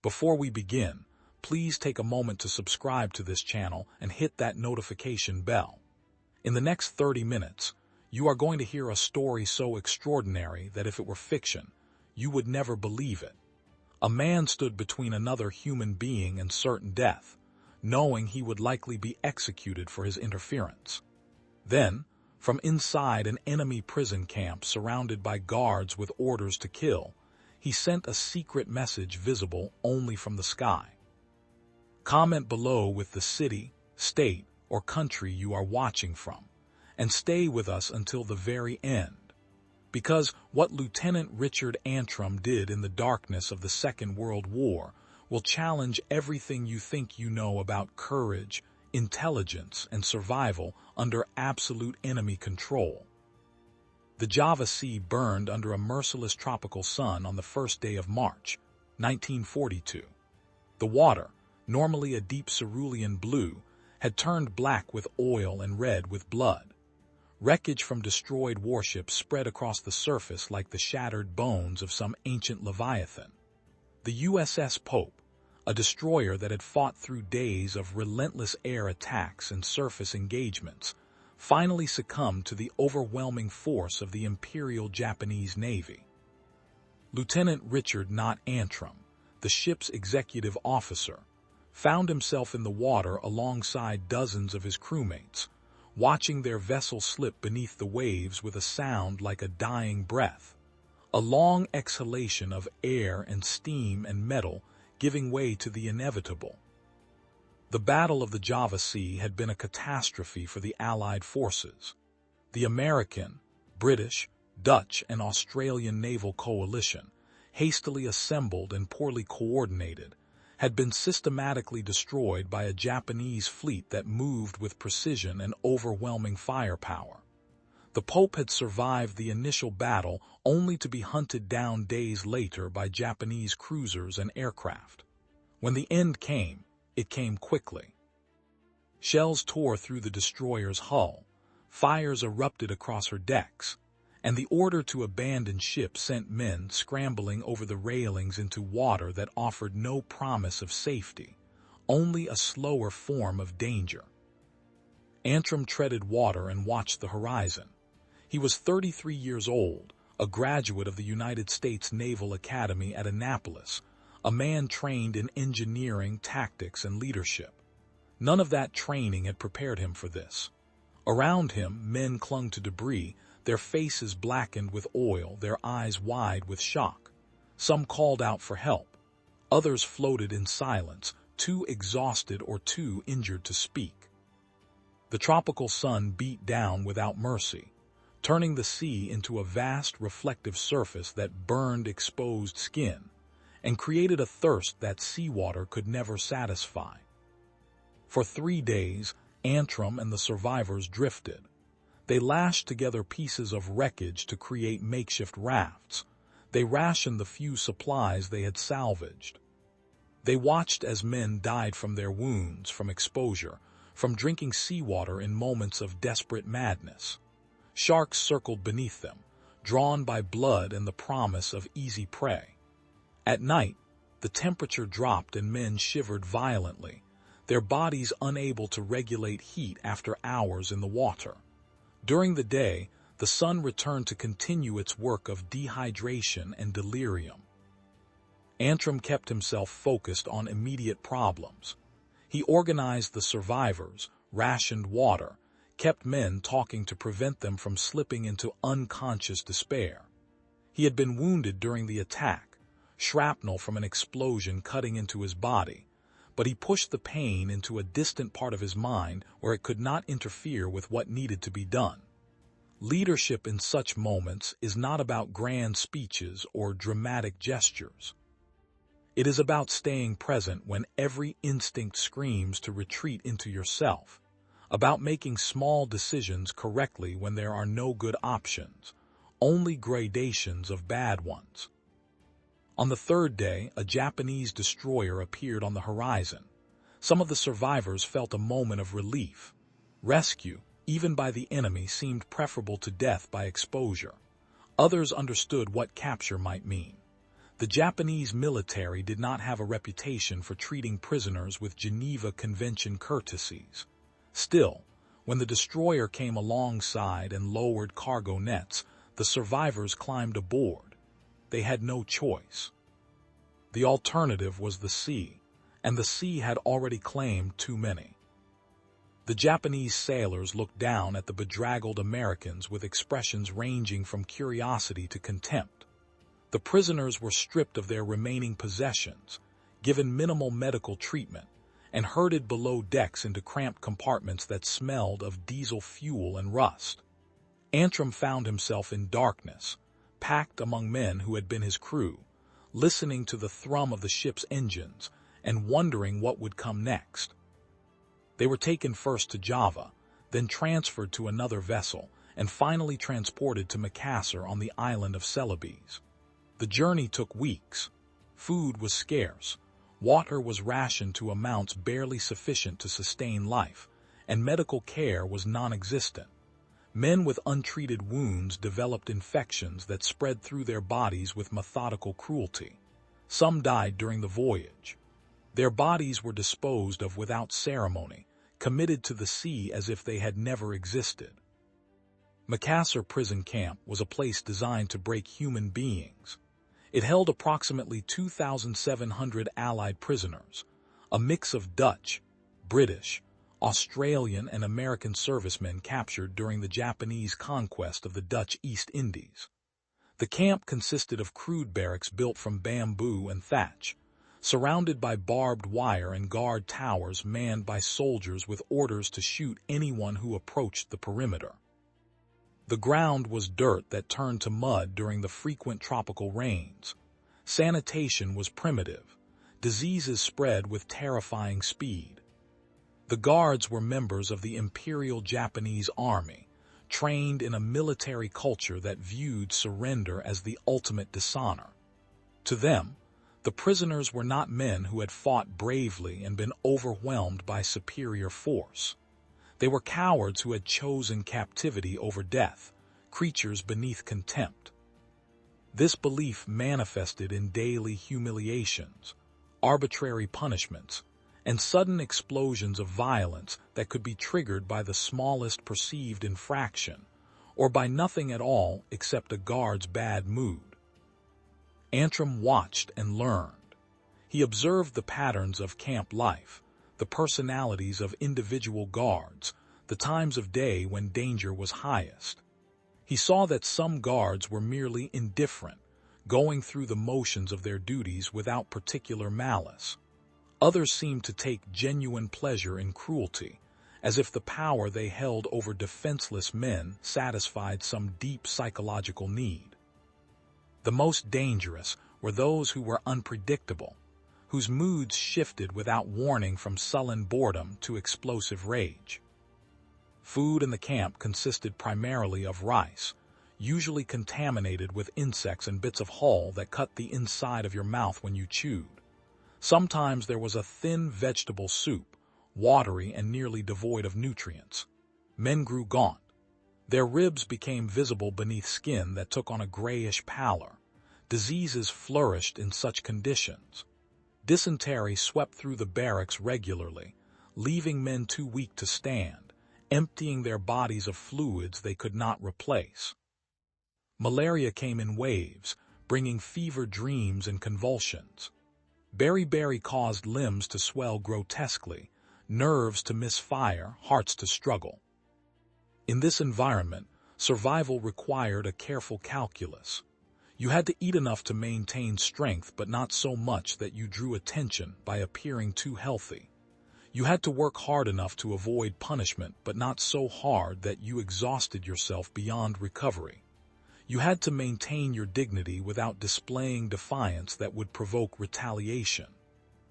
Before we begin, please take a moment to subscribe to this channel and hit that notification bell. In the next 30 minutes, you are going to hear a story so extraordinary that if it were fiction, you would never believe it. A man stood between another human being and certain death, knowing he would likely be executed for his interference. Then, from inside an enemy prison camp surrounded by guards with orders to kill, he sent a secret message visible only from the sky. Comment below with the city, state, or country you are watching from, and stay with us until the very end. Because what Lieutenant Richard Antrim did in the darkness of the Second World War will challenge everything you think you know about courage, intelligence, and survival under absolute enemy control. The Java Sea burned under a merciless tropical sun on the first day of March, 1942. The water, normally a deep cerulean blue, had turned black with oil and red with blood. Wreckage from destroyed warships spread across the surface like the shattered bones of some ancient leviathan. The USS Pope, a destroyer that had fought through days of relentless air attacks and surface engagements, finally succumbed to the overwhelming force of the Imperial Japanese Navy. Lieutenant Richard "Not" Antrim, the ship's executive officer, found himself in the water alongside dozens of his crewmates, watching their vessel slip beneath the waves with a sound like a dying breath, a long exhalation of air and steam and metal giving way to the inevitable. The Battle of the Java Sea had been a catastrophe for the Allied forces. The American, British, Dutch, and Australian naval coalition, hastily assembled and poorly coordinated, had been systematically destroyed by a Japanese fleet that moved with precision and overwhelming firepower. The Pope had survived the initial battle only to be hunted down days later by Japanese cruisers and aircraft. When the end came, it came quickly. Shells tore through the destroyer's hull, fires erupted across her decks, and the order to abandon ship sent men scrambling over the railings into water that offered no promise of safety, only a slower form of danger. Antrim treaded water and watched the horizon. He was 33 years old, a graduate of the United States Naval Academy at Annapolis, a man trained in engineering, tactics, and leadership. None of that training had prepared him for this. Around him, men clung to debris, their faces blackened with oil, their eyes wide with shock. Some called out for help. Others floated in silence, too exhausted or too injured to speak. The tropical sun beat down without mercy, turning the sea into a vast reflective surface that burned exposed skin and created a thirst that seawater could never satisfy. For 3 days, Antrim and the survivors drifted. They lashed together pieces of wreckage to create makeshift rafts. They rationed the few supplies they had salvaged. They watched as men died from their wounds, from exposure, from drinking seawater in moments of desperate madness. Sharks circled beneath them, drawn by blood and the promise of easy prey. At night, the temperature dropped and men shivered violently, their bodies unable to regulate heat after hours in the water. During the day, the sun returned to continue its work of dehydration and delirium. Antrim kept himself focused on immediate problems. He organized the survivors, rationed water, kept men talking to prevent them from slipping into unconscious despair. He had been wounded during the attack, shrapnel from an explosion cutting into his body, but he pushed the pain into a distant part of his mind where it could not interfere with what needed to be done. Leadership in such moments is not about grand speeches or dramatic gestures. It is about staying present when every instinct screams to retreat into yourself, about making small decisions correctly when there are no good options, only gradations of bad ones. On the third day, a Japanese destroyer appeared on the horizon. Some of the survivors felt a moment of relief. Rescue, even by the enemy, seemed preferable to death by exposure. Others understood what capture might mean. The Japanese military did not have a reputation for treating prisoners with Geneva Convention courtesies. Still, when the destroyer came alongside and lowered cargo nets, the survivors climbed aboard. They had no choice. The alternative was the sea, and the sea had already claimed too many. The Japanese sailors looked down at the bedraggled Americans with expressions ranging from curiosity to contempt. The prisoners were stripped of their remaining possessions, given minimal medical treatment, and herded below decks into cramped compartments that smelled of diesel fuel and rust. Antrim found himself in darkness, packed among men who had been his crew, listening to the thrum of the ship's engines and wondering what would come next. They were taken first to Java, then transferred to another vessel, and finally transported to Macassar on the island of Celebes. The journey took weeks. Food was scarce, water was rationed to amounts barely sufficient to sustain life, and medical care was non-existent. Men with untreated wounds developed infections that spread through their bodies with methodical cruelty. Some died during the voyage. Their bodies were disposed of without ceremony, committed to the sea as if they had never existed. Macassar prison camp was a place designed to break human beings. It held approximately 2,700 Allied prisoners, a mix of Dutch, British, Australian, and American servicemen captured during the Japanese conquest of the Dutch East Indies. The camp consisted of crude barracks built from bamboo and thatch, surrounded by barbed wire and guard towers manned by soldiers with orders to shoot anyone who approached the perimeter. The ground was dirt that turned to mud during the frequent tropical rains. Sanitation was primitive. Diseases spread with terrifying speed. The guards were members of the Imperial Japanese Army, trained in a military culture that viewed surrender as the ultimate dishonor. To them, the prisoners were not men who had fought bravely and been overwhelmed by superior force. They were cowards who had chosen captivity over death, creatures beneath contempt. This belief manifested in daily humiliations, arbitrary punishments, and sudden explosions of violence that could be triggered by the smallest perceived infraction, or by nothing at all except a guard's bad mood. Antrim watched and learned. He observed the patterns of camp life, the personalities of individual guards, the times of day when danger was highest. He saw that some guards were merely indifferent, going through the motions of their duties without particular malice. Others seemed to take genuine pleasure in cruelty, as if the power they held over defenseless men satisfied some deep psychological need. The most dangerous were those who were unpredictable, whose moods shifted without warning from sullen boredom to explosive rage. Food in the camp consisted primarily of rice, usually contaminated with insects and bits of hull that cut the inside of your mouth when you chewed. Sometimes there was a thin vegetable soup, watery and nearly devoid of nutrients. Men grew gaunt. Their ribs became visible beneath skin that took on a grayish pallor. Diseases flourished in such conditions. Dysentery swept through the barracks regularly, leaving men too weak to stand, emptying their bodies of fluids they could not replace. Malaria came in waves, bringing fever dreams and convulsions. Beriberi caused limbs to swell grotesquely, nerves to misfire, hearts to struggle. In this environment, survival required a careful calculus. You had to eat enough to maintain strength, but not so much that you drew attention by appearing too healthy. You had to work hard enough to avoid punishment, but not so hard that you exhausted yourself beyond recovery. You had to maintain your dignity without displaying defiance that would provoke retaliation.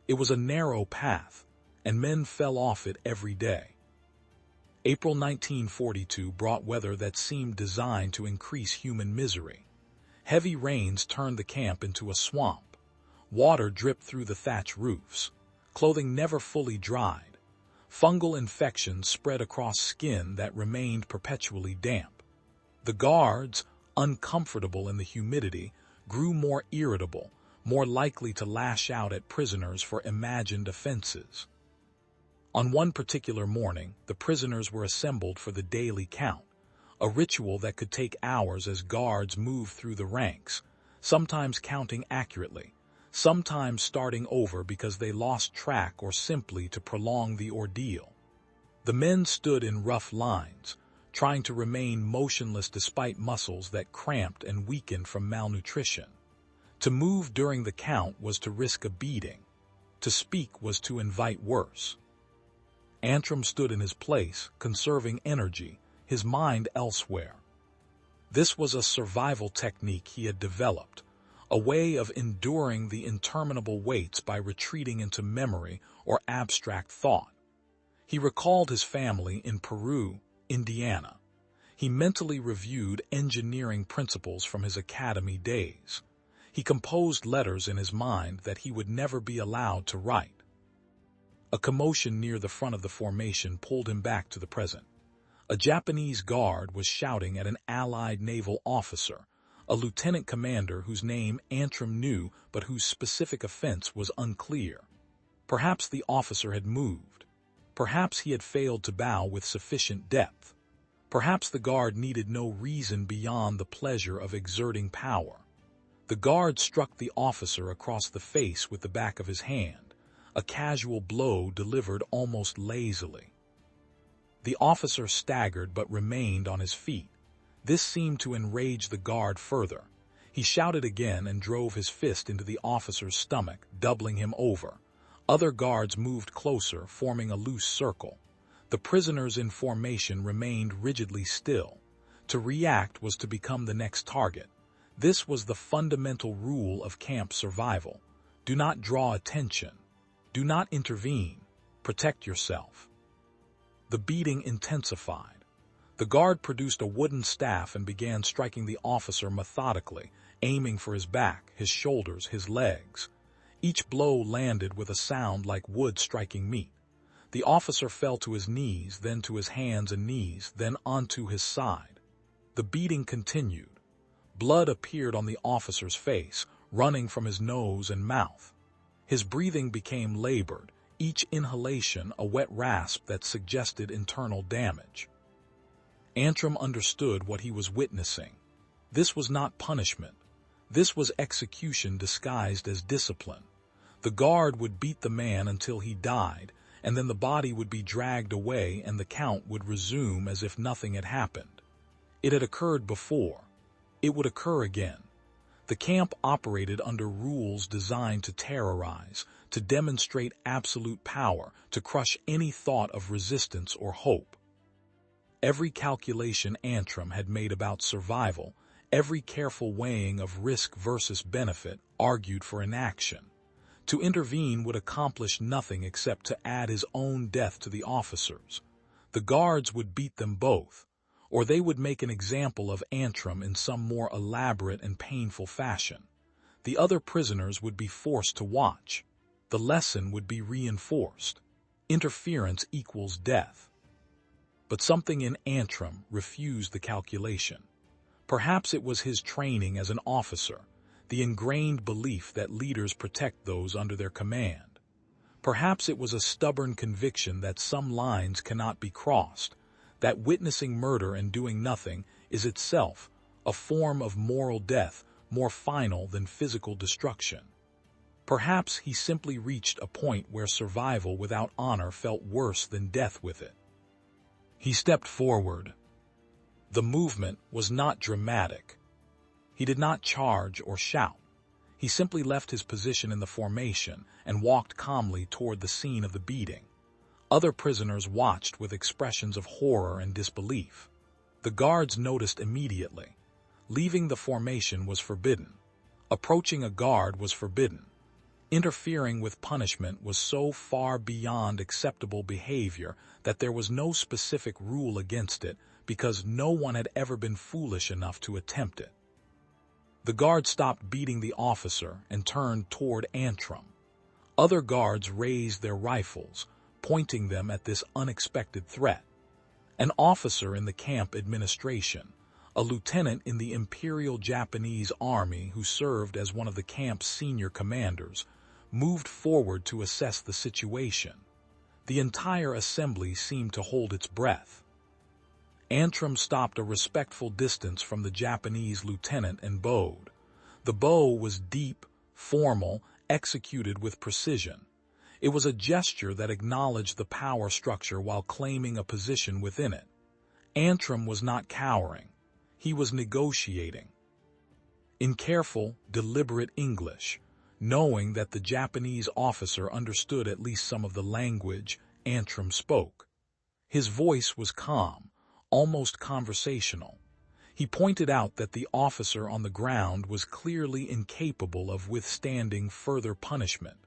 It was a narrow path, and men fell off it every day. April 1942 brought weather that seemed designed to increase human misery. Heavy rains turned the camp into a swamp. Water dripped through the thatch roofs. Clothing never fully dried. Fungal infections spread across skin that remained perpetually damp. The guards, uncomfortable in the humidity, grew more irritable, more likely to lash out at prisoners for imagined offenses. On one particular morning, the prisoners were assembled for the daily count, a ritual that could take hours as guards moved through the ranks, sometimes counting accurately, sometimes starting over because they lost track or simply to prolong the ordeal. The men stood in rough lines, trying to remain motionless despite muscles that cramped and weakened from malnutrition. To move during the count was to risk a beating. To speak was to invite worse. Antrim stood in his place, conserving energy, his mind elsewhere. This was a survival technique he had developed, a way of enduring the interminable waits by retreating into memory or abstract thought. He recalled his family in Peru, Indiana. He mentally reviewed engineering principles from his academy days. He composed letters in his mind that he would never be allowed to write. A commotion near the front of the formation pulled him back to the present. A Japanese guard was shouting at an Allied naval officer, a lieutenant commander whose name Antrim knew but whose specific offense was unclear. Perhaps the officer had moved. Perhaps he had failed to bow with sufficient depth. Perhaps the guard needed no reason beyond the pleasure of exerting power. The guard struck the officer across the face with the back of his hand, a casual blow delivered almost lazily. The officer staggered but remained on his feet. This seemed to enrage the guard further. He shouted again and drove his fist into the officer's stomach, doubling him over. Other guards moved closer, forming a loose circle. The prisoners in formation remained rigidly still. To react was to become the next target. This was the fundamental rule of camp survival. Do not draw attention. Do not intervene. Protect yourself. The beating intensified. The guard produced a wooden staff and began striking the officer methodically, aiming for his back, his shoulders, his legs. Each blow landed with a sound like wood striking meat. The officer fell to his knees, then to his hands and knees, then onto his side. The beating continued. Blood appeared on the officer's face, running from his nose and mouth. His breathing became labored, each inhalation a wet rasp that suggested internal damage. Antrim understood what he was witnessing. This was not punishment. This was execution disguised as discipline. The guard would beat the man until he died, and then the body would be dragged away and the count would resume as if nothing had happened. It had occurred before. It would occur again. The camp operated under rules designed to terrorize, to demonstrate absolute power, to crush any thought of resistance or hope. Every calculation Antrim had made about survival, every careful weighing of risk versus benefit, argued for inaction. To intervene would accomplish nothing except to add his own death to the officers. The guards would beat them both, or they would make an example of Antrim in some more elaborate and painful fashion. The other prisoners would be forced to watch. The lesson would be reinforced. Interference equals death. But something in Antrim refused the calculation. Perhaps it was his training as an officer, the ingrained belief that leaders protect those under their command. Perhaps it was a stubborn conviction that some lines cannot be crossed, that witnessing murder and doing nothing is itself a form of moral death more final than physical destruction. Perhaps he simply reached a point where survival without honor felt worse than death with it. He stepped forward. The movement was not dramatic. He did not charge or shout. He simply left his position in the formation and walked calmly toward the scene of the beating. Other prisoners watched with expressions of horror and disbelief. The guards noticed immediately. Leaving the formation was forbidden. Approaching a guard was forbidden. Interfering with punishment was so far beyond acceptable behavior that there was no specific rule against it because no one had ever been foolish enough to attempt it. The guard stopped beating the officer and turned toward Antrim. Other guards raised their rifles, pointing them at this unexpected threat. An officer in the camp administration, a lieutenant in the Imperial Japanese Army who served as one of the camp's senior commanders, moved forward to assess the situation. The entire assembly seemed to hold its breath. Antrim stopped a respectful distance from the Japanese lieutenant and bowed. The bow was deep, formal, executed with precision. It was a gesture that acknowledged the power structure while claiming a position within it. Antrim was not cowering. He was negotiating. In careful, deliberate English, knowing that the Japanese officer understood at least some of the language Antrim spoke. His voice was calm, almost conversational. He pointed out that the officer on the ground was clearly incapable of withstanding further punishment.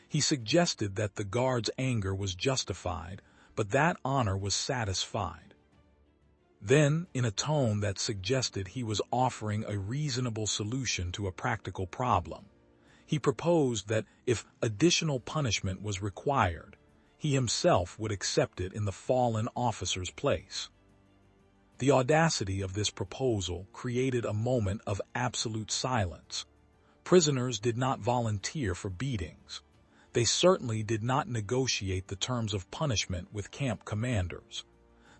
He suggested that the guard's anger was justified, but that honor was satisfied. Then, in a tone that suggested he was offering a reasonable solution to a practical problem, he proposed that if additional punishment was required, he himself would accept it in the fallen officer's place. The audacity of this proposal created a moment of absolute silence. Prisoners did not volunteer for beatings. They certainly did not negotiate the terms of punishment with camp commanders.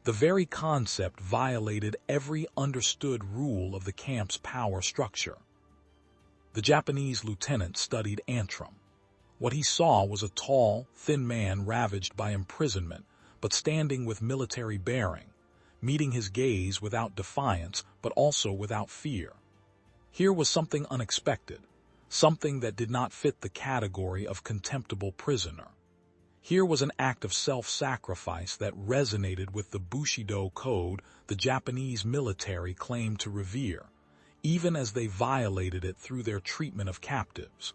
The very concept violated every understood rule of the camp's power structure. The Japanese lieutenant studied Antrim. What he saw was a tall, thin man ravaged by imprisonment, but standing with military bearing, meeting his gaze without defiance, but also without fear. Here was something unexpected, something that did not fit the category of contemptible prisoner. Here was an act of self-sacrifice that resonated with the Bushido code the Japanese military claimed to revere, even as they violated it through their treatment of captives.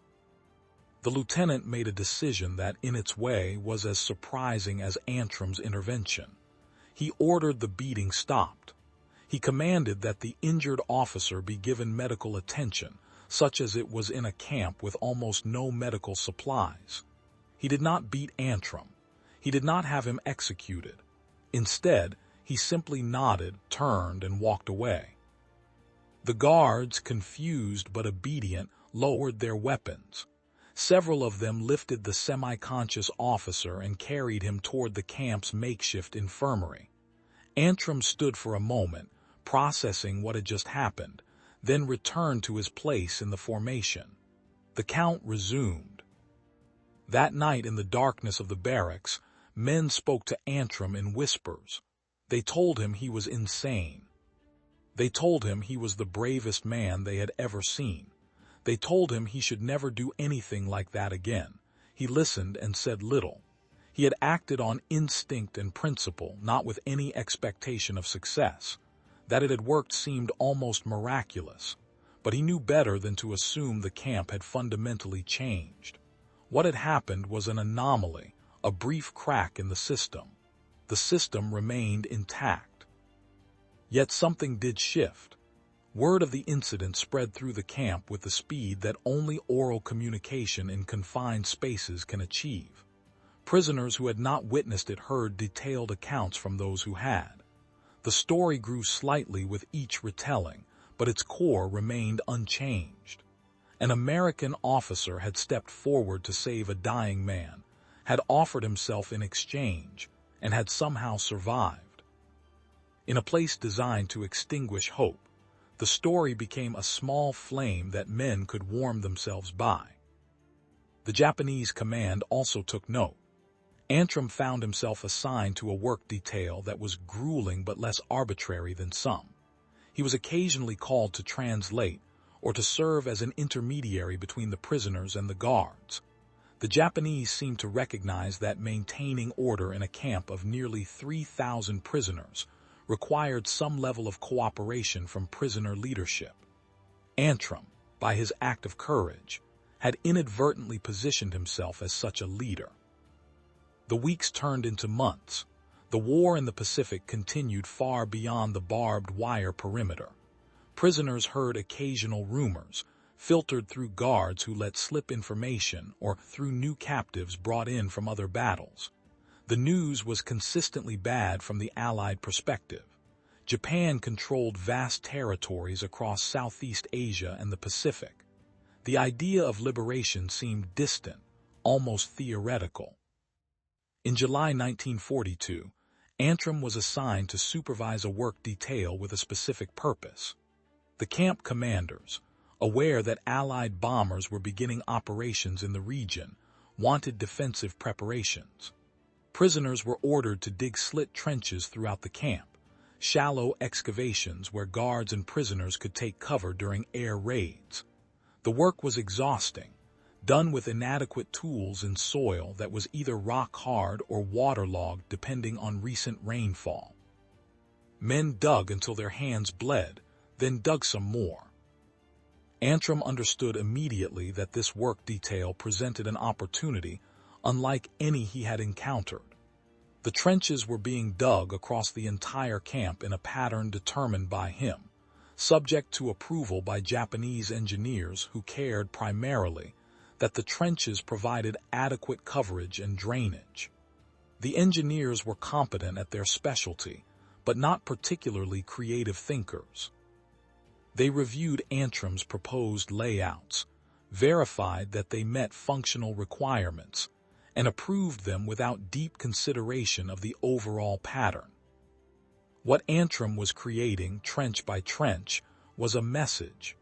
The lieutenant made a decision that, in its way, was as surprising as Antrim's intervention. He ordered the beating stopped. He commanded that the injured officer be given medical attention, such as it was in a camp with almost no medical supplies. He did not beat Antrim. He did not have him executed. Instead, he simply nodded, turned, and walked away. The guards, confused but obedient, lowered their weapons. Several of them lifted the semi-conscious officer and carried him toward the camp's makeshift infirmary. Antrim stood for a moment, processing what had just happened, then returned to his place in the formation. The count resumed. That night in the darkness of the barracks, men spoke to Antrim in whispers. They told him he was insane. They told him he was the bravest man they had ever seen. They told him he should never do anything like that again. He listened and said little. He had acted on instinct and principle, not with any expectation of success. That it had worked seemed almost miraculous, but he knew better than to assume the camp had fundamentally changed. What had happened was an anomaly, a brief crack in the system. The system remained intact. Yet something did shift. Word of the incident spread through the camp with the speed that only oral communication in confined spaces can achieve. Prisoners who had not witnessed it heard detailed accounts from those who had. The story grew slightly with each retelling, but its core remained unchanged. An American officer had stepped forward to save a dying man, had offered himself in exchange, and had somehow survived. In a place designed to extinguish hope, the story became a small flame that men could warm themselves by. The Japanese command also took note. Antrim found himself assigned to a work detail that was grueling but less arbitrary than some. He was occasionally called to translate or to serve as an intermediary between the prisoners and the guards. The Japanese seemed to recognize that maintaining order in a camp of nearly 3,000 prisoners required some level of cooperation from prisoner leadership. Antrim, by his act of courage, had inadvertently positioned himself as such a leader. The weeks turned into months. The war in the Pacific continued far beyond the barbed wire perimeter. Prisoners heard occasional rumors, filtered through guards who let slip information or through new captives brought in from other battles. The news was consistently bad from the Allied perspective. Japan controlled vast territories across Southeast Asia and the Pacific. The idea of liberation seemed distant, almost theoretical. In July 1942, Antrim was assigned to supervise a work detail with a specific purpose. The camp commanders, aware that Allied bombers were beginning operations in the region, wanted defensive preparations. Prisoners were ordered to dig slit trenches throughout the camp, shallow excavations where guards and prisoners could take cover during air raids. The work was exhausting, done with inadequate tools in soil that was either rock-hard or waterlogged depending on recent rainfall. Men dug until their hands bled, then dug some more. Antrim understood immediately that this work detail presented an opportunity unlike any he had encountered. The trenches were being dug across the entire camp in a pattern determined by him, subject to approval by Japanese engineers who cared primarily that the trenches provided adequate coverage and drainage. The engineers were competent at their specialty, but not particularly creative thinkers. They reviewed Antrim's proposed layouts, verified that they met functional requirements, and approved them without deep consideration of the overall pattern. What Antrim was creating, trench by trench, was a message.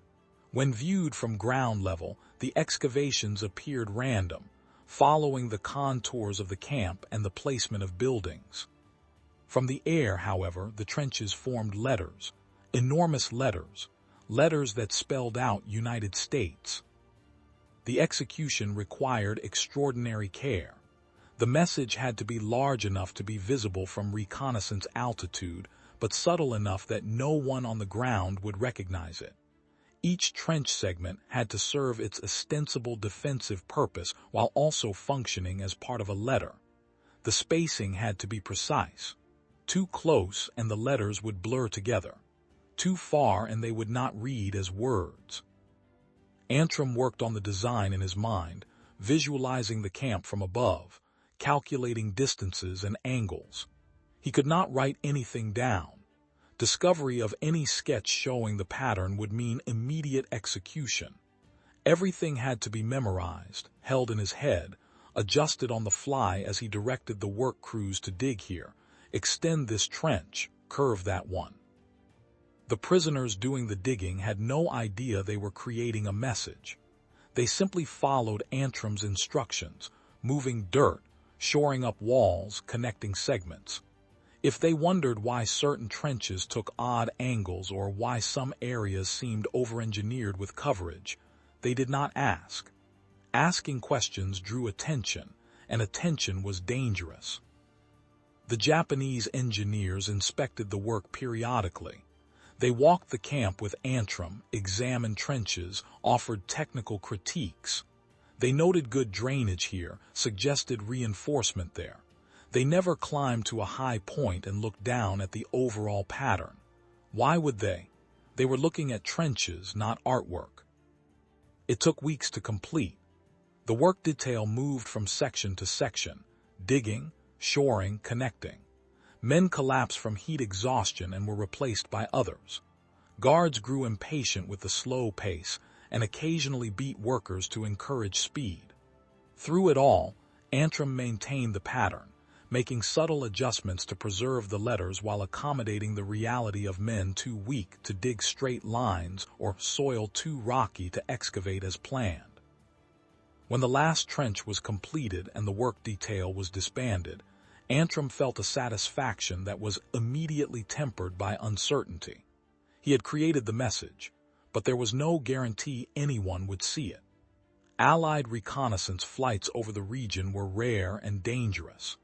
When viewed from ground level, the excavations appeared random, following the contours of the camp and the placement of buildings. From the air, however, the trenches formed letters, enormous letters, letters that spelled out United States. The execution required extraordinary care. The message had to be large enough to be visible from reconnaissance altitude, but subtle enough that no one on the ground would recognize it. Each trench segment had to serve its ostensible defensive purpose while also functioning as part of a letter. The spacing had to be precise. Too close and the letters would blur together. Too far and they would not read as words. Antrim worked on the design in his mind, visualizing the camp from above, calculating distances and angles. He could not write anything down. Discovery of any sketch showing the pattern would mean immediate execution. Everything had to be memorized, held in his head, adjusted on the fly as he directed the work crews to dig here, extend this trench, curve that one. The prisoners doing the digging had no idea they were creating a message. They simply followed Antrim's instructions, moving dirt, shoring up walls, connecting segments. If they wondered why certain trenches took odd angles or why some areas seemed over-engineered with coverage, they did not ask. Asking questions drew attention, and attention was dangerous. The Japanese engineers inspected the work periodically. They walked the camp with Antrim, examined trenches, offered technical critiques. They noted good drainage here, suggested reinforcement there. They never climbed to a high point and looked down at the overall pattern. Why would they? They were looking at trenches, not artwork. It took weeks to complete. The work detail moved from section to section, digging, shoring, connecting. Men collapsed from heat exhaustion and were replaced by others. Guards grew impatient with the slow pace and occasionally beat workers to encourage speed. Through it all, Antrim maintained the pattern, making subtle adjustments to preserve the letters while accommodating the reality of men too weak to dig straight lines or soil too rocky to excavate as planned. When the last trench was completed and the work detail was disbanded, Antrim felt a satisfaction that was immediately tempered by uncertainty. He had created the message, but there was no guarantee anyone would see it. Allied reconnaissance flights over the region were rare and dangerous.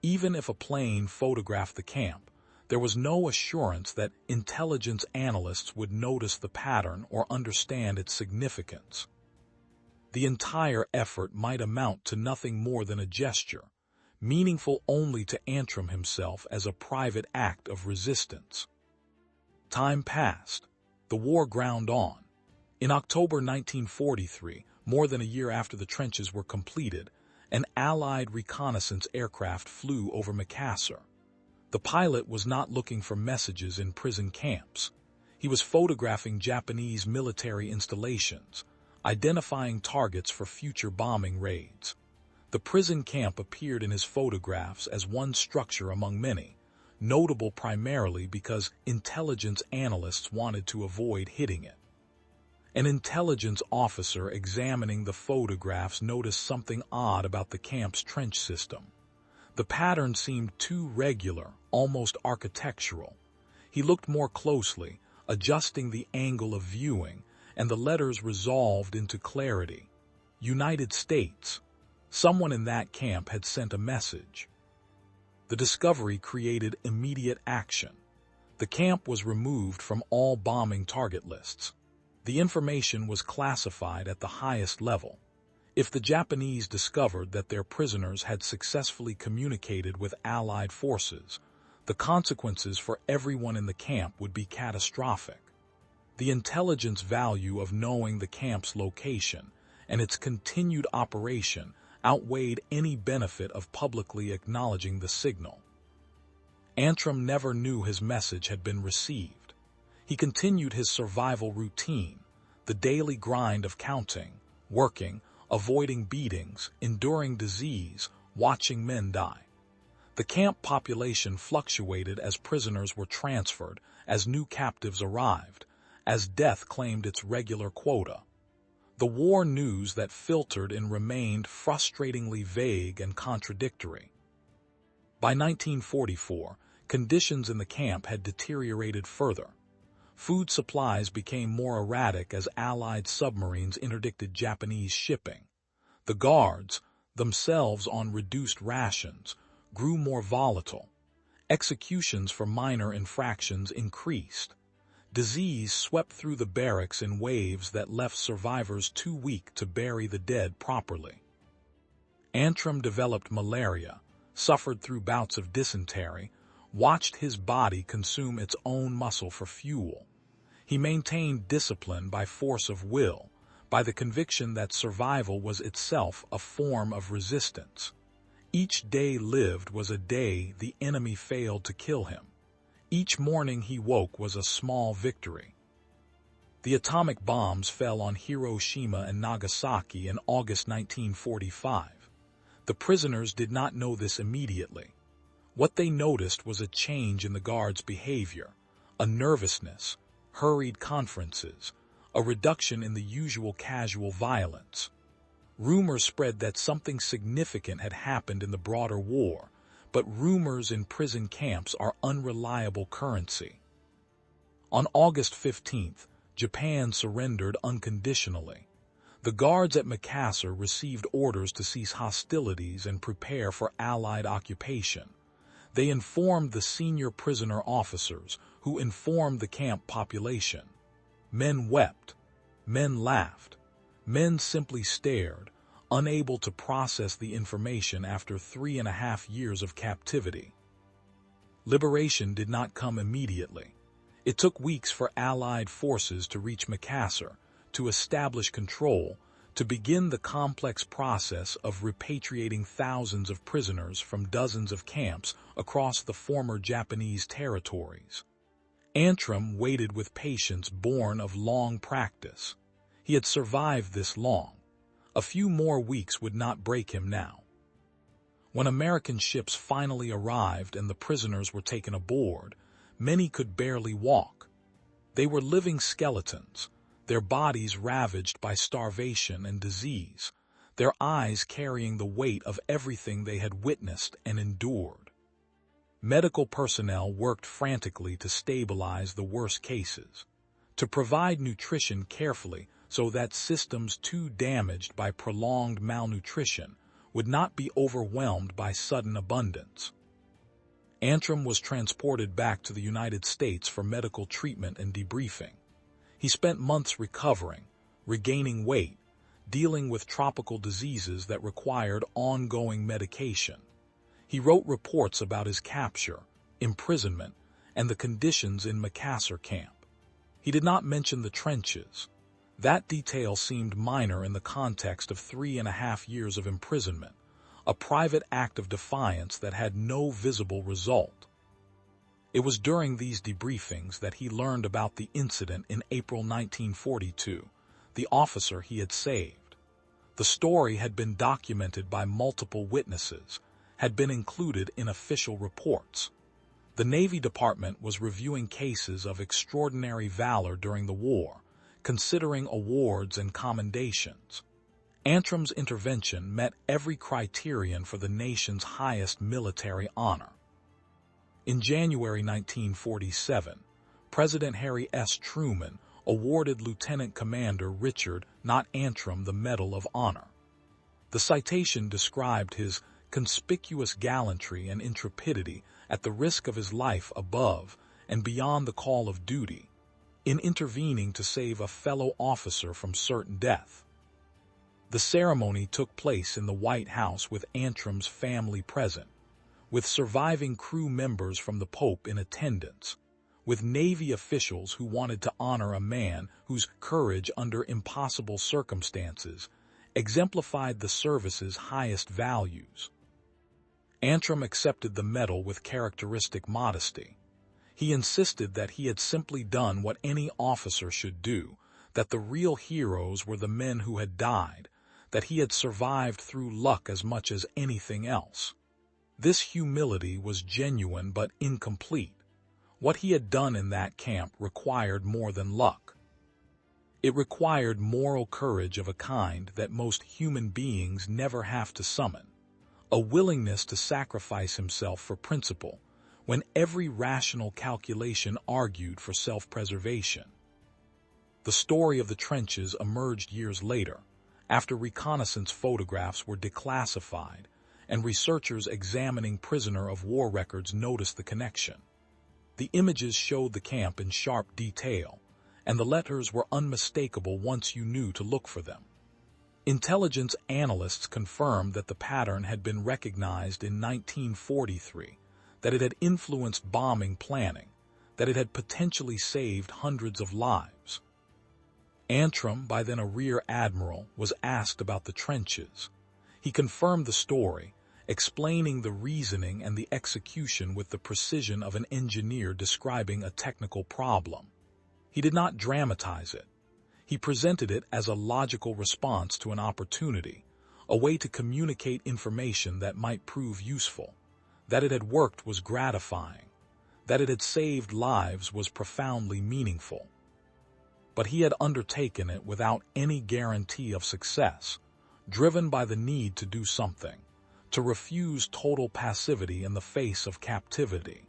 Even if a plane photographed the camp, there was no assurance that intelligence analysts would notice the pattern or understand its significance. The entire effort might amount to nothing more than a gesture, meaningful only to Antrim himself as a private act of resistance. Time passed. The war ground on. In October 1943, more than a year after the trenches were completed, an Allied reconnaissance aircraft flew over Macassar. The pilot was not looking for messages in prison camps. He was photographing Japanese military installations, identifying targets for future bombing raids. The prison camp appeared in his photographs as one structure among many, notable primarily because intelligence analysts wanted to avoid hitting it. An intelligence officer examining the photographs noticed something odd about the camp's trench system. The pattern seemed too regular, almost architectural. He looked more closely, adjusting the angle of viewing, and the letters resolved into clarity. United States. Someone in that camp had sent a message. The discovery created immediate action. The camp was removed from all bombing target lists. The information was classified at the highest level. If the Japanese discovered that their prisoners had successfully communicated with Allied forces, the consequences for everyone in the camp would be catastrophic. The intelligence value of knowing the camp's location and its continued operation outweighed any benefit of publicly acknowledging the signal. Antrim never knew his message had been received. He continued his survival routine, the daily grind of counting, working, avoiding beatings, enduring disease, watching men die. The camp population fluctuated as prisoners were transferred, as new captives arrived, as death claimed its regular quota. The war news that filtered in remained frustratingly vague and contradictory. By 1944, conditions in the camp had deteriorated further. Food supplies became more erratic as Allied submarines interdicted Japanese shipping. The guards, themselves on reduced rations, grew more volatile. Executions for minor infractions increased. Disease swept through the barracks in waves that left survivors too weak to bury the dead properly. Antrim developed malaria, suffered through bouts of dysentery, watched his body consume its own muscle for fuel. He maintained discipline by force of will, by the conviction that survival was itself a form of resistance. Each day lived was a day the enemy failed to kill him. Each morning he woke was a small victory. The atomic bombs fell on Hiroshima and Nagasaki in August 1945. The prisoners did not know this immediately. What they noticed was a change in the guards' behavior, a nervousness, hurried conferences, a reduction in the usual casual violence. Rumors spread that something significant had happened in the broader war, but rumors in prison camps are unreliable currency. On August 15th, Japan surrendered unconditionally. The guards at Macassar received orders to cease hostilities and prepare for Allied occupation. They informed the senior prisoner officers, who informed the camp population. Men wept. Men laughed. Men simply stared, unable to process the information after 3.5 years of captivity. Liberation did not come immediately. It took weeks for Allied forces to reach Macassar, to establish control, to begin the complex process of repatriating thousands of prisoners from dozens of camps across the former Japanese territories. Antrim waited with patience born of long practice. He had survived this long. A few more weeks would not break him now. When American ships finally arrived and the prisoners were taken aboard, many could barely walk. They were living skeletons, their bodies ravaged by starvation and disease, their eyes carrying the weight of everything they had witnessed and endured. Medical personnel worked frantically to stabilize the worst cases, to provide nutrition carefully so that systems too damaged by prolonged malnutrition would not be overwhelmed by sudden abundance. Antrim was transported back to the United States for medical treatment and debriefing. He spent months recovering, regaining weight, dealing with tropical diseases that required ongoing medication. He wrote reports about his capture, imprisonment, and the conditions in Macassar camp. He did not mention the trenches. That detail seemed minor in the context of 3.5 years of imprisonment, a private act of defiance that had no visible result. It was during these debriefings that he learned about the incident in April 1942, the officer he had saved. The story had been documented by multiple witnesses, had been included in official reports. The Navy Department was reviewing cases of extraordinary valor during the war, considering awards and commendations. Antrim's intervention met every criterion for the nation's highest military honor. In January 1947, President Harry S. Truman awarded Lieutenant Commander Richard "Not" Antrim the Medal of Honor. The citation described his conspicuous gallantry and intrepidity at the risk of his life above and beyond the call of duty, in intervening to save a fellow officer from certain death. The ceremony took place in the White House with Antrim's family present, with surviving crew members from the Pope in attendance, with Navy officials who wanted to honor a man whose courage under impossible circumstances exemplified the service's highest values. Antrim accepted the medal with characteristic modesty. He insisted that he had simply done what any officer should do, that the real heroes were the men who had died, that he had survived through luck as much as anything else. This humility was genuine but incomplete. What he had done in that camp required more than luck. It required moral courage of a kind that most human beings never have to summon, a willingness to sacrifice himself for principle, when every rational calculation argued for self-preservation. The story of the trenches emerged years later, after reconnaissance photographs were declassified, and researchers examining prisoner of war records noticed the connection. The images showed the camp in sharp detail, and the letters were unmistakable once you knew to look for them. Intelligence analysts confirmed that the pattern had been recognized in 1943, that it had influenced bombing planning, that it had potentially saved hundreds of lives. Antrim, by then a rear admiral, was asked about the trenches. He confirmed the story, explaining the reasoning and the execution with the precision of an engineer describing a technical problem. He did not dramatize it. He presented it as a logical response to an opportunity, a way to communicate information that might prove useful. That it had worked was gratifying. That it had saved lives was profoundly meaningful. But he had undertaken it without any guarantee of success, driven by the need to do something, to refuse total passivity in the face of captivity.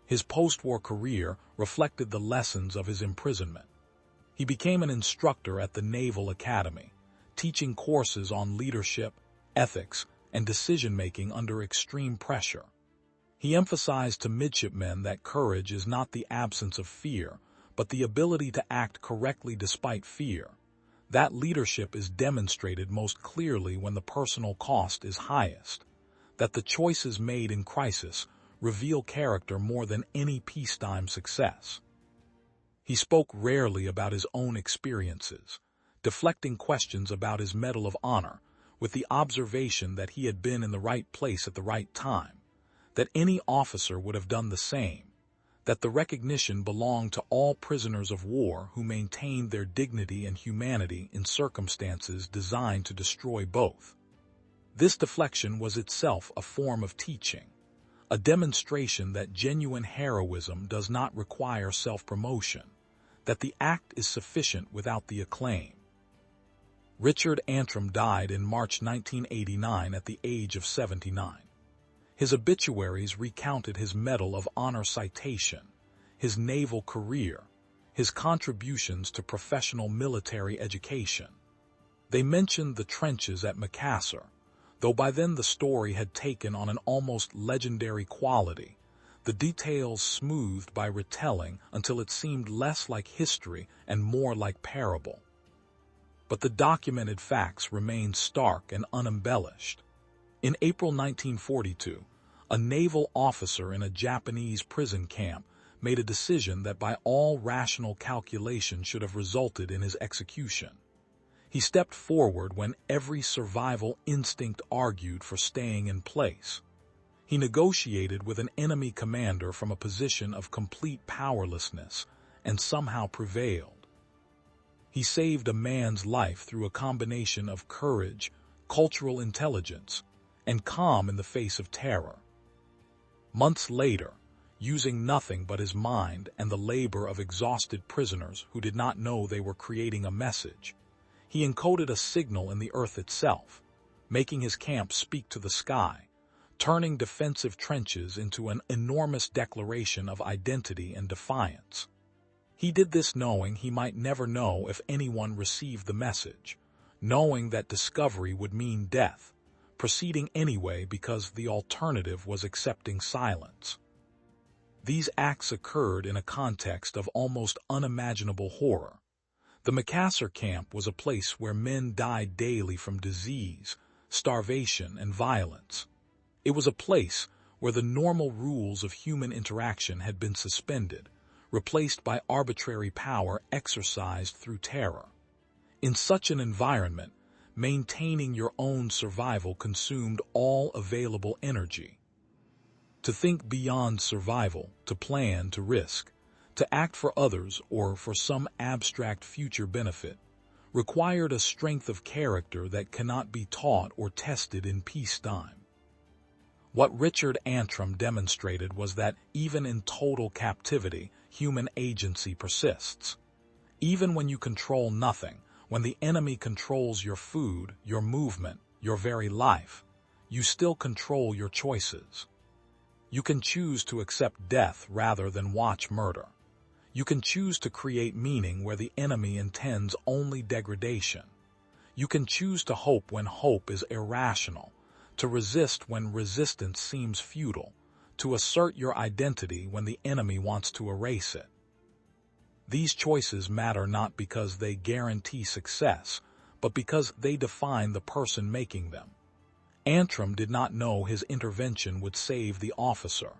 His post-war career reflected the lessons of his imprisonment. He became an instructor at the Naval Academy, teaching courses on leadership, ethics, and decision-making under extreme pressure. He emphasized to midshipmen that courage is not the absence of fear, but the ability to act correctly despite fear. That leadership is demonstrated most clearly when the personal cost is highest, that the choices made in crisis reveal character more than any peacetime success. He spoke rarely about his own experiences, deflecting questions about his Medal of Honor with the observation that he had been in the right place at the right time, that any officer would have done the same, that the recognition belonged to all prisoners of war who maintained their dignity and humanity in circumstances designed to destroy both. This deflection was itself a form of teaching, a demonstration that genuine heroism does not require self-promotion, that the act is sufficient without the acclaim. Richard Antrim died in March 1989 at the age of 79. His obituaries recounted his Medal of Honor citation, his naval career, his contributions to professional military education. They mentioned the trenches at Macassar, though by then the story had taken on an almost legendary quality, the details smoothed by retelling until it seemed less like history and more like parable. But the documented facts remained stark and unembellished. In April 1942, a naval officer in a Japanese prison camp made a decision that by all rational calculation should have resulted in his execution. He stepped forward when every survival instinct argued for staying in place. He negotiated with an enemy commander from a position of complete powerlessness and somehow prevailed. He saved a man's life through a combination of courage, cultural intelligence, and calm in the face of terror. Months later, using nothing but his mind and the labor of exhausted prisoners who did not know they were creating a message, he encoded a signal in the earth itself, making his camp speak to the sky, turning defensive trenches into an enormous declaration of identity and defiance. He did this knowing he might never know if anyone received the message, knowing that discovery would mean death, proceeding anyway because the alternative was accepting silence. These acts occurred in a context of almost unimaginable horror. The Macassar camp was a place where men died daily from disease, starvation, and violence. It was a place where the normal rules of human interaction had been suspended, replaced by arbitrary power exercised through terror. In such an environment, maintaining your own survival consumed all available energy. To think beyond survival, to plan, to risk, to act for others or for some abstract future benefit, required a strength of character that cannot be taught or tested in peacetime. What Richard Antrim demonstrated was that even in total captivity, human agency persists. Even when you control nothing, when the enemy controls your food, your movement, your very life, you still control your choices. You can choose to accept death rather than watch murder. You can choose to create meaning where the enemy intends only degradation. You can choose to hope when hope is irrational, to resist when resistance seems futile, to assert your identity when the enemy wants to erase it. These choices matter not because they guarantee success, but because they define the person making them. Antrim did not know his intervention would save the officer.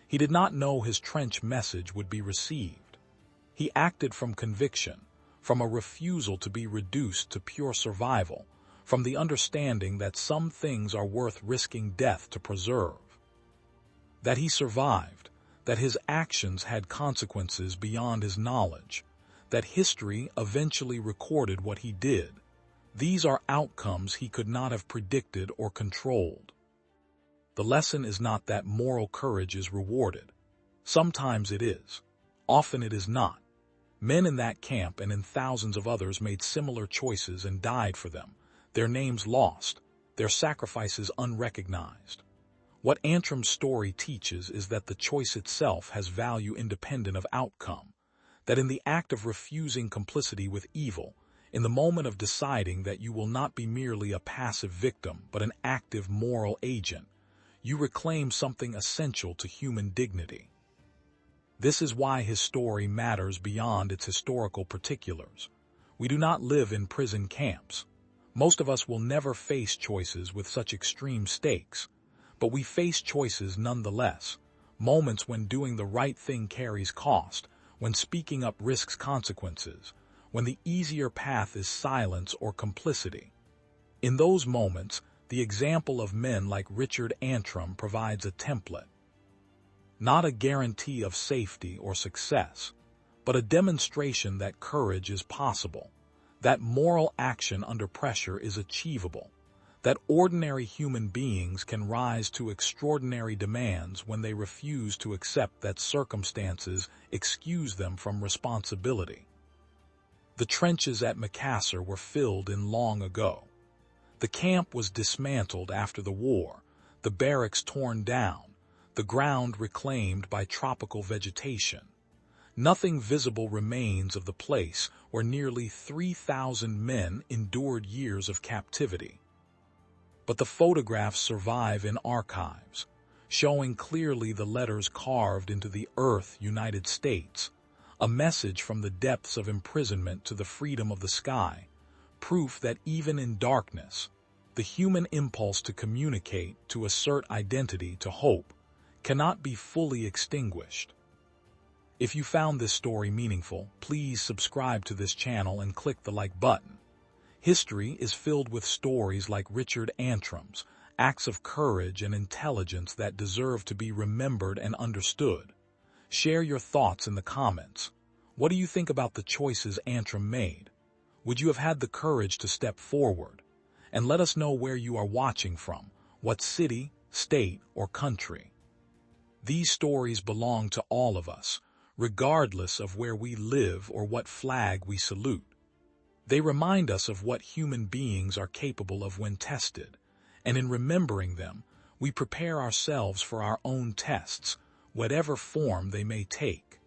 He did not know his trench message would be received. He acted from conviction, from a refusal to be reduced to pure survival, from the understanding that some things are worth risking death to preserve. That he survived, that his actions had consequences beyond his knowledge, that history eventually recorded what he did. These are outcomes he could not have predicted or controlled. The lesson is not that moral courage is rewarded. Sometimes it is. Often it is not. Men in that camp and in thousands of others made similar choices and died for them, their names lost, their sacrifices unrecognized. What Antrim's story teaches is that the choice itself has value independent of outcome, that in the act of refusing complicity with evil, in the moment of deciding that you will not be merely a passive victim but an active moral agent, you reclaim something essential to human dignity. This is why his story matters beyond its historical particulars. We do not live in prison camps. Most of us will never face choices with such extreme stakes, but we face choices nonetheless, moments when doing the right thing carries cost, when speaking up risks consequences, when the easier path is silence or complicity. In those moments, the example of men like Richard Antrim provides a template. Not a guarantee of safety or success, but a demonstration that courage is possible, that moral action under pressure is achievable, that ordinary human beings can rise to extraordinary demands when they refuse to accept that circumstances excuse them from responsibility. The trenches at Macassar were filled in long ago. The camp was dismantled after the war, the barracks torn down, the ground reclaimed by tropical vegetation. Nothing visible remains of the place where nearly 3,000 men endured years of captivity. But the photographs survive in archives, showing clearly the letters carved into the earth United States, a message from the depths of imprisonment to the freedom of the sky, proof that even in darkness, the human impulse to communicate, to assert identity, to hope, cannot be fully extinguished. If you found this story meaningful, please subscribe to this channel and click the like button. History is filled with stories like Richard Antrim's, acts of courage and intelligence that deserve to be remembered and understood. Share your thoughts in the comments. What do you think about the choices Antrim made? Would you have had the courage to step forward? And let us know where you are watching from, what city, state, or country. These stories belong to all of us, regardless of where we live or what flag we salute. They remind us of what human beings are capable of when tested, and in remembering them, we prepare ourselves for our own tests, whatever form they may take.